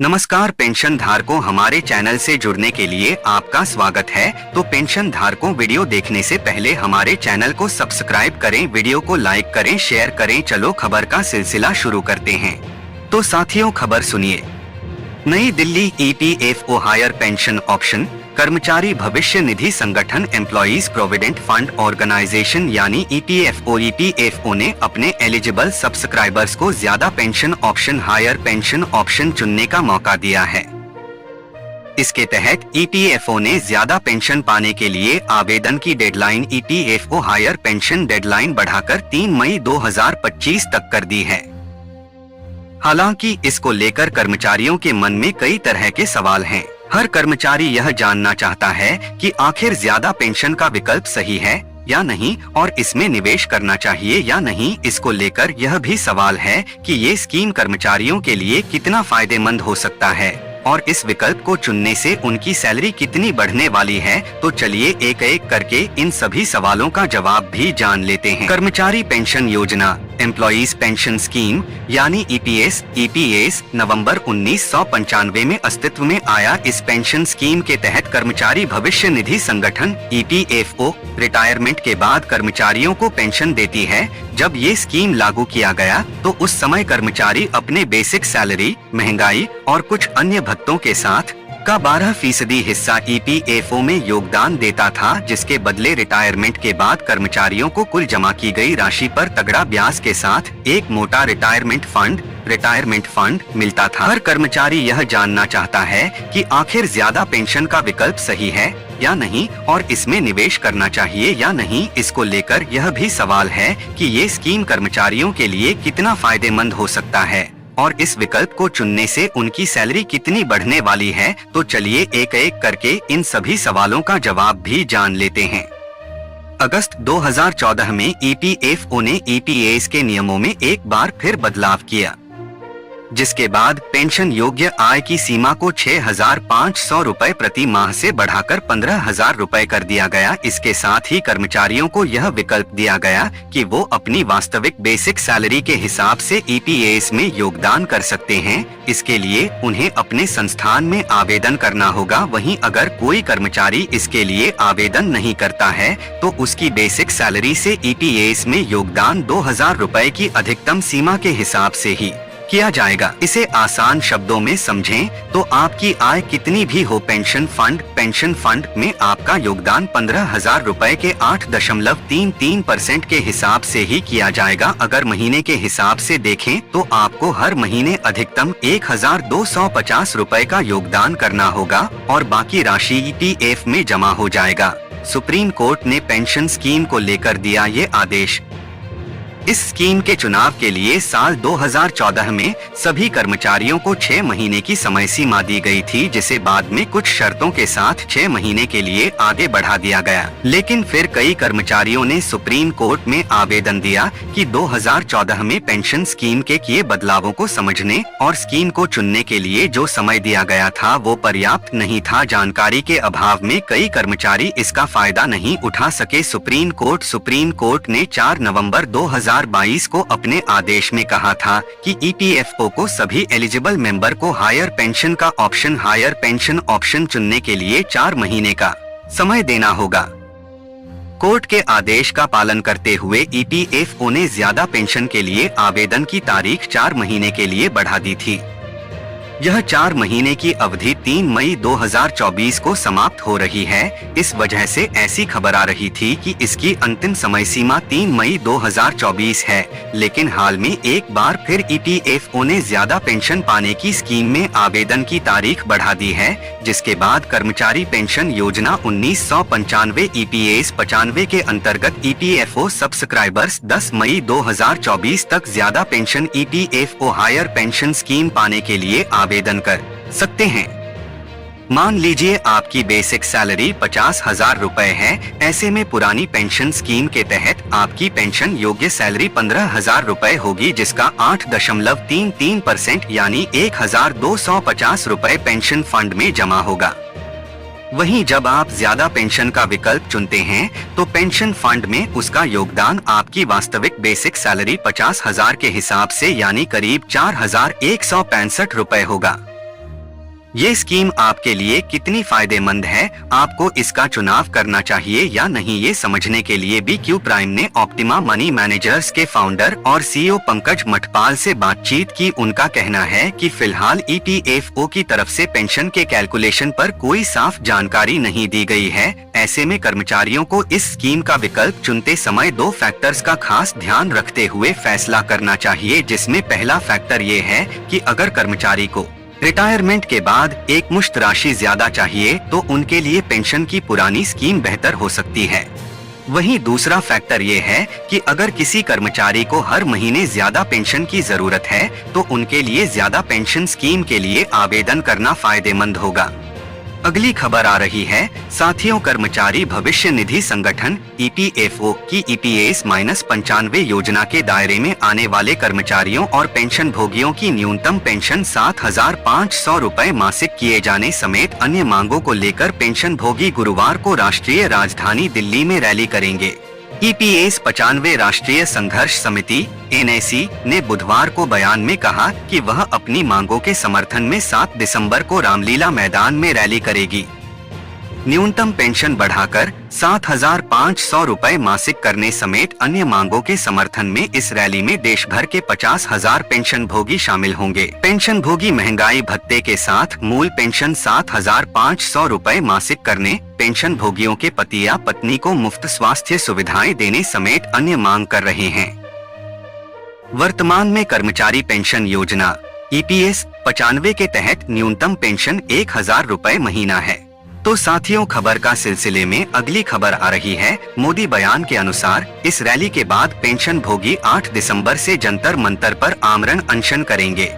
नमस्कार पेंशन धारकों, हमारे चैनल से जुड़ने के लिए आपका स्वागत है। तो पेंशन धारकों, वीडियो देखने से पहले हमारे चैनल को सब्सक्राइब करें, वीडियो को लाइक करें, शेयर करें। चलो खबर का सिलसिला शुरू करते हैं। तो साथियों, खबर सुनिए। Nai Delhi EPFO higher pension option कर्मचारी भविष्य निधि संगठन एम्प्लॉइज प्रोविडेंट फंड ऑर्गेनाइजेशन यानी EPFO ने अपने एलिजिबल सब्सक्राइबर्स को ज्यादा pension option higher pension option चुनने का मौका दिया है। इसके तहत EPFO ने ज्यादा पेंशन पाने के लिए आवेदन की deadline EPFO higher pension deadline बढ़ाकर 3 मई 2025 तक कर दी है। हालांकि इसको लेकर कर्मचारियों के मन में कई तरह के सवाल हैं। हर कर्मचारी यह जानना चाहता है कि आखिर ज्यादा पेंशन का विकल्प सही है या नहीं और इसमें निवेश करना चाहिए या नहीं। इसको लेकर यह भी सवाल है कि ये स्कीम कर्मचारियों के लिए कितना फायदेमंद हो सकता है और इस विकल्प को चुनने से उनकी सैलरी कितनी बढ़ने वाली है। तो चलिए एक एक करके इन सभी सवालों का जवाब भी जान लेते हैं। कर्मचारी पेंशन योजना एम्प्लॉइज पेंशन स्कीम यानी EPS नवंबर 1995 में अस्तित्व में आया। इस पेंशन स्कीम के तहत कर्मचारी भविष्य निधि संगठन EPFO रिटायरमेंट के बाद कर्मचारियों को पेंशन देती है। जब ये स्कीम लागू किया गया तो उस समय कर्मचारी अपने बेसिक सैलरी, महंगाई और कुछ अन्य भत्तों के साथ का 12% हिस्सा EPFO में योगदान देता था, जिसके बदले रिटायरमेंट के बाद कर्मचारियों को कुल जमा की गई राशि पर तगड़ा ब्याज के साथ एक मोटा रिटायरमेंट फंड मिलता था। हर कर्मचारी यह जानना चाहता है कि आखिर ज्यादा पेंशन का विकल्प सही है या नहीं और इसमें निवेश करना चाहिए या नहीं। इसको लेकर यह भी सवाल है कि ये स्कीम कर्मचारियों के लिए कितना फायदेमंद हो सकता है और इस विकल्प को चुनने से उनकी सैलरी कितनी बढ़ने वाली है। तो चलिए एक एक करके इन सभी सवालों का जवाब भी जान लेते हैं। अगस्त 2014 में EPFO ने EPS के नियमों में एक बार फिर बदलाव किया, जिसके बाद पेंशन योग्य आय की सीमा को 6,500 रुपए प्रति माह से बढ़ाकर 15,000 रुपए कर दिया गया। इसके साथ ही कर्मचारियों को यह विकल्प दिया गया कि वो अपनी वास्तविक बेसिक सैलरी के हिसाब से EPS में योगदान कर सकते हैं। इसके लिए उन्हें अपने संस्थान में आवेदन करना होगा। वहीं अगर कोई कर्मचारी इसके लिए आवेदन नहीं करता है तो उसकी बेसिक सैलरी से EPS में योगदान 2,000 रुपए की अधिकतम सीमा के हिसाब से ही किया जाएगा। इसे आसान शब्दों में समझें तो आपकी आय कितनी भी हो, पेंशन फंड में आपका योगदान 15,000 रुपए के 8.33% के हिसाब से ही किया जाएगा। अगर महीने के हिसाब से देखें तो आपको हर महीने अधिकतम 1,250 रुपए का योगदान करना होगा और बाकी राशि EPF में जमा हो जाएगा। सुप्रीम कोर्ट ने पेंशन स्कीम को लेकर दिया ये आदेश। इस स्कीम के चुनाव के लिए साल 2014 में सभी कर्मचारियों को 6 महीने की समय सीमा दी गई थी, जिसे बाद में कुछ शर्तों के साथ 6 महीने के लिए आगे बढ़ा दिया गया। लेकिन फिर कई कर्मचारियों ने सुप्रीम कोर्ट में आवेदन दिया कि 2014 में पेंशन स्कीम के किए बदलावों को समझने और स्कीम को चुनने के लिए जो समय दिया गया था वो पर्याप्त नहीं था। जानकारी के अभाव में कई कर्मचारी इसका फायदा नहीं उठा सके। सुप्रीम कोर्ट ने 4 नवंबर 2022 को अपने आदेश में कहा था कि EPFO को सभी एलिजिबल मेंबर को हायर पेंशन ऑप्शन चुनने के लिए 4 महीने का समय देना होगा। कोर्ट के आदेश का पालन करते हुए EPFO ने ज्यादा पेंशन के लिए आवेदन की तारीख 4 महीने के लिए बढ़ा दी थी। यह 4 महीने की अवधि 3 मई 2024 को समाप्त हो रही है। इस वजह से ऐसी खबर आ रही थी कि इसकी अंतिम समय सीमा 3 मई 2024 है। लेकिन हाल में एक बार फिर EPFO ने ज्यादा पेंशन पाने की स्कीम में आवेदन की तारीख बढ़ा दी है, जिसके बाद कर्मचारी पेंशन योजना 1995 EPS 95 के अंतर्गत EPFO सब्सक्राइबर्स 10 मई 2024 तक ज्यादा pension EPFO higher pension scheme पाने के लिए आवेदन कर सकते हैं। मान लीजिए आपकी बेसिक सैलरी 50,000 रुपए है। ऐसे में पुरानी पेंशन स्कीम के तहत आपकी पेंशन योग्य सैलरी 15,000 रुपए होगी, जिसका 8.33% यानी 1,250 रुपए पेंशन फंड में जमा होगा। वहीं जब आप ज्यादा पेंशन का विकल्प चुनते हैं तो पेंशन फंड में उसका योगदान आपकी वास्तविक बेसिक सैलरी 50,000 के हिसाब से यानी करीब 4,165 रुपए होगा। ये स्कीम आपके लिए कितनी फायदेमंद है, आपको इसका चुनाव करना चाहिए या नहीं, ये समझने के लिए BQ प्राइम ने ऑप्टिमा मनी मैनेजर्स के फाउंडर और CEO पंकज मठपाल से बातचीत की। उनका कहना है कि फिलहाल EPFO की तरफ से पेंशन के कैलकुलेशन पर कोई साफ जानकारी नहीं दी गई है। ऐसे में कर्मचारियों को इस स्कीम का विकल्प चुनते समय 2 फैक्टर्स का खास ध्यान रखते हुए फैसला करना चाहिए, जिसमें पहला फैक्टर ये है कि अगर कर्मचारी को रिटायरमेंट के बाद एक मुश्त राशि ज्यादा चाहिए तो उनके लिए पेंशन की पुरानी स्कीम बेहतर हो सकती है। वहीं दूसरा फैक्टर ये है कि अगर किसी कर्मचारी को हर महीने ज्यादा पेंशन की जरूरत है तो उनके लिए ज्यादा पेंशन स्कीम के लिए आवेदन करना फायदेमंद होगा। अगली खबर आ रही है साथियों, कर्मचारी भविष्य निधि संगठन EPFO की EPS-95 योजना के दायरे में आने वाले कर्मचारियों और पेंशन भोगियों की न्यूनतम पेंशन 7,500 रुपए मासिक किए जाने समेत अन्य मांगों को लेकर पेंशन भोगी गुरुवार को राष्ट्रीय राजधानी दिल्ली में रैली करेंगे। EPS-95 राष्ट्रीय संघर्ष समिति NAC ने बुधवार को बयान में कहा कि वह अपनी मांगों के समर्थन में 7 दिसंबर को रामलीला मैदान में रैली करेगी। न्यूनतम पेंशन बढ़ाकर 7,500 रुपए मासिक करने समेत अन्य मांगों के समर्थन में इस रैली में देश भर के 50,000 पेंशन भोगी शामिल होंगे। पेंशन भोगी महंगाई भत्ते के साथ मूल पेंशन 7,500 रुपए मासिक करने, पेंशन भोगियों के पति या पत्नी को मुफ्त स्वास्थ्य सुविधाएं देने समेत अन्य मांग कर रहे हैं। वर्तमान में कर्मचारी पेंशन योजना EPS-95 के तहत न्यूनतम पेंशन 1,000 रुपए महीना है। तो साथियों, खबर का सिलसिले में अगली खबर आ रही है। मोदी बयान के अनुसार इस रैली के बाद पेंशन भोगी 8 दिसंबर से जंतर मंतर पर आमरण अनशन करेंगे।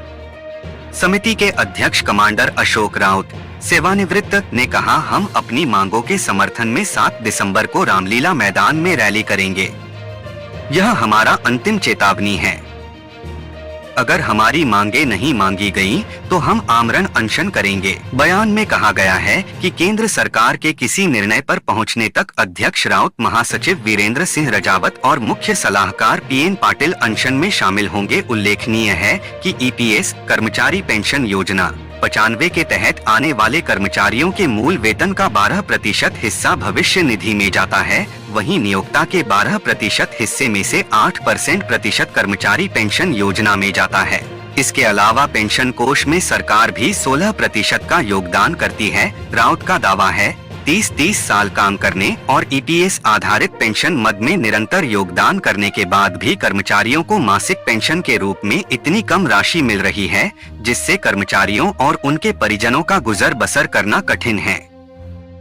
समिति के अध्यक्ष कमांडर अशोक राउत सेवानिवृत्त ने कहा, हम अपनी मांगों के समर्थन में 7 दिसंबर को रामलीला मैदान में रैली करेंगे। यह हमारा अंतिम चेतावनी है। अगर हमारी मांगे नहीं मांगी गईं, तो हम आमरण अनशन करेंगे। बयान में कहा गया है कि केंद्र सरकार के किसी निर्णय पर पहुंचने तक अध्यक्ष राउत, महासचिव वीरेंद्र सिंह रजावत और मुख्य सलाहकार PN पाटिल अनशन में शामिल होंगे। उल्लेखनीय है कि EPS कर्मचारी पेंशन योजना 95 के तहत आने वाले कर्मचारियों के मूल वेतन का 12% हिस्सा भविष्य निधि में जाता है। वहीं नियोक्ता के 12% हिस्से में से 8% कर्मचारी पेंशन योजना में जाता है। इसके अलावा पेंशन कोष में सरकार भी 16% का योगदान करती है। राउत का दावा है 30 साल काम करने और EPS आधारित पेंशन मद में निरंतर योगदान करने के बाद भी कर्मचारियों को मासिक पेंशन के रूप में इतनी कम राशि मिल रही है, जिससे कर्मचारियों और उनके परिजनों का गुजर बसर करना कठिन है।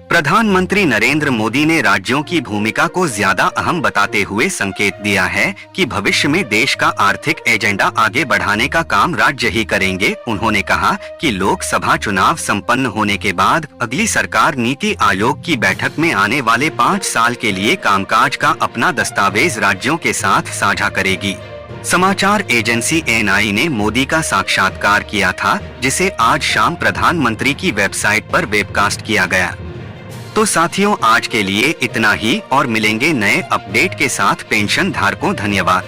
प्रधानमंत्री नरेंद्र मोदी ने राज्यों की भूमिका को ज्यादा अहम बताते हुए संकेत दिया है कि भविष्य में देश का आर्थिक एजेंडा आगे बढ़ाने का काम राज्य ही करेंगे। उन्होंने कहा कि लोकसभा चुनाव संपन्न होने के बाद अगली सरकार नीति आयोग की बैठक में आने वाले 5 साल के लिए कामकाज का अपना दस्तावेज राज्यों के साथ साझा करेगी। समाचार एजेंसी NI ने मोदी का साक्षात्कार किया था, जिसे आज शाम प्रधानमंत्री की वेबसाइट पर वेबकास्ट किया गया। तो साथियों, आज के लिए इतना ही और मिलेंगे नए अपडेट के साथ पेंशन धारकों। धन्यवाद।